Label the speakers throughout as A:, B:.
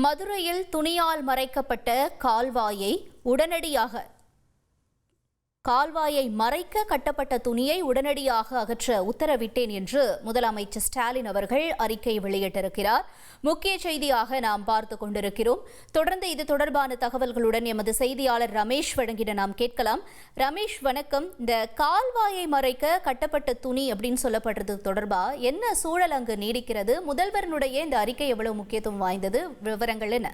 A: மதுரையில் துணியால் மறைக்கப்பட்ட கால்வாயை மறைக்க கட்டப்பட்ட துணியை உடனடியாக அகற்ற உத்தரவிட்டேன் என்று முதலமைச்சர் ஸ்டாலின் அவர்கள் அறிக்கை வெளியிட்டிருக்கிறார். முக்கிய செய்தியாக நாம் பார்த்துக் கொண்டிருக்கிறோம். தொடர்ந்து இது தொடர்பான தகவல்களுடன் எமது செய்தியாளர் ரமேஷ் வழங்கிட நாம் கேட்கலாம். ரமேஷ், வணக்கம். இந்த கால்வாயை மறைக்க கட்டப்பட்ட துணி அப்படின்னு சொல்லப்படுறது தொடர்பா என்ன சூழல் அங்கு நீடிக்கிறது? முதல்வருடைய இந்த அறிக்கை எவ்வளவு முக்கியத்துவம் வாய்ந்தது? விவரங்கள் என்ன?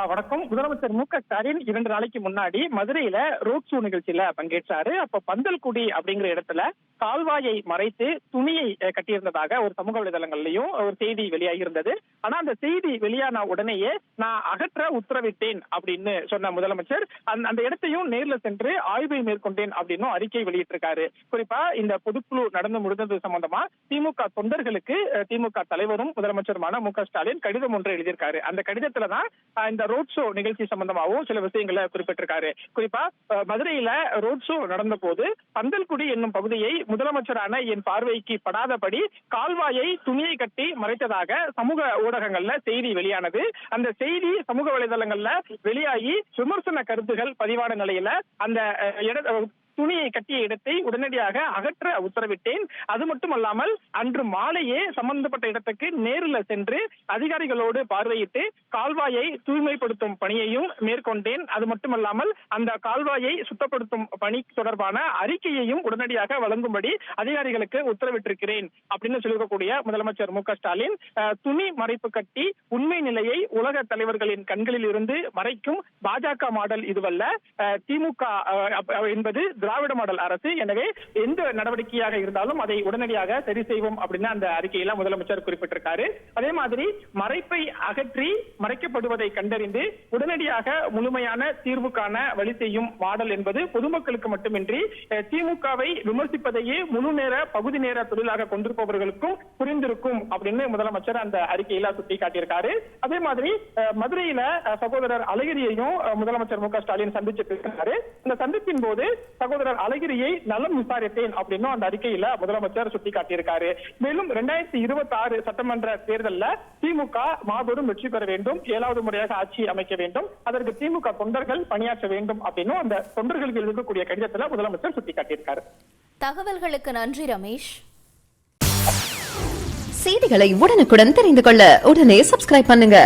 B: வணக்கம். முதலமைச்சர் மு.க.ஸ்டாலின் 2 நாளைக்கு முன்னாடி மதுரையில ரோட் ஷோ நிகழ்ச்சியில பங்கேற்றாரு. அப்ப பந்தல்குடி அப்படிங்கிற இடத்துல கால்வாயை மறைத்து துணியை கட்டியிருந்ததாக ஒரு சமூக வலைதளங்கள்லயும் ஒரு செய்தி வெளியாகி இருந்தது. ஆனா அந்த செய்தி வெளியான உடனேயே நான் அகற்ற உத்தரவிட்டேன் அப்படின்னு சொன்ன முதலமைச்சர் அந்த இடத்தையும் நேர்ல சென்று ஆய்வை மேற்கொண்டேன் அப்படின்னு அறிக்கை வெளியிட்டிருக்காரு. குறிப்பா இந்த பொதுக்குழு நடந்து முடிந்தது சம்பந்தமா திமுக தொண்டர்களுக்கு திமுக தலைவரும் முதலமைச்சருமான மு.க.ஸ்டாலின் கடிதம் ஒன்று எழுதியிருக்காரு. அந்த கடிதத்துலதான் இந்த ரோட் ஷோ நிகழ்ச்சி சம்பந்தமாகவும் சில விஷயங்களை குறிப்பிட்டிருக்காரு. குறிப்பா மதுரையில ரோட் ஷோ நடந்த போது பந்தல்குடி என்னும் பகுதியை முதலமைச்சரான என் பார்வைக்கு படாதபடி கால்வாயை துணியை கட்டி மறைத்ததாக சமூக ஊடகங்கள்ல செய்தி வெளியானது. அந்த செய்தி சமூக வலைதளங்கள்ல வெளியாகி விமர்சன கருத்துகள் பதிவான நிலையில அந்த துணியை கட்டிய இடத்தை உடனடியாக அகற்ற உத்தரவிட்டேன். அது மட்டுமல்லாமல் அன்று மாலையே சம்பந்தப்பட்ட இடத்துக்கு நேரில் சென்று அதிகாரிகளோடு பார்வையிட்டு கால்வாயை தூய்மைப்படுத்தும் பணியையும் மேற்கொண்டேன். அது மட்டுமல்லாமல் அந்த கால்வாயை சுத்தப்படுத்தும் பணி தொடர்பான அறிக்கையையும் உடனடியாக வழங்கும்படி அதிகாரிகளுக்கு உத்தரவிட்டிருக்கிறேன் அப்படின்னு சொல்லியிருக்கக்கூடிய முதலமைச்சர் மு.க.ஸ்டாலின் துணி மறைப்பு கட்டி உண்மை நிலையை உலக தலைவர்களின் கண்களில் இருந்து மறைக்கும் பாஜக மாடல் இதுவல்ல, திமுக என்பது திராவிட மாடல் அரசு. எனவே எந்த நடவடிக்கையாக இருந்தாலும் அதை உடனடியாக சரி செய்வோம் அப்படின்னு அந்த அறிக்கையில முதலமைச்சர் குறிப்பிட்டிருக்காரு. அதே மாதிரி மறைப்பை அகற்றி மறைக்கப்படுவதை கண்டறிந்து உடனடியாக முழுமையான தீர்வுக்கான வழி செய்யும் மாடல் என்பது பொதுமக்களுக்கு மட்டுமின்றி திமுகவை விமர்சிப்பதையே முழு நேர பகுதி நேர தொழிலாக கொண்டிருப்பவர்களுக்கும் புரிந்திருக்கும் அப்படின்னு முதலமைச்சர் அந்த அறிக்கையில சுட்டிக்காட்டியிருக்காரு. அதே மாதிரி மதுரையில சகோதரர் அழகிரியையும் முதலமைச்சர் மு.க.ஸ்டாலின் சந்திச்சு பேசினாரு. இந்த சந்திப்பின் போது சகோதரர் அழகிரியை நலம் விசாரித்தேன் அப்படின்னு அந்த அறிக்கையில முதலமைச்சர் சுட்டிக்காட்டியிருக்காரு. மேலும் 2026 சட்டமன்ற தேர்தலில் திமுக மாபெரும் வெற்றி பெற வேண்டும், 7வது முறையாக ஆட்சி அமைக்க வேண்டும், அதற்கு திமுக தொண்டர்கள் பணியாற்ற வேண்டும் அப்படின்னு அந்த தொண்டர்களுக்கு இருக்கக்கூடிய கடிதத்தில் முதலமைச்சர் சுட்டிக்காட்டியிருக்காரு.
A: தகவல்களுக்கு நன்றி ரமேஷ்.
C: செய்திகளை உடனுக்குடன் தெரிந்து கொள்ள உடனே சப்ஸ்கிரைப் பண்ணுங்க.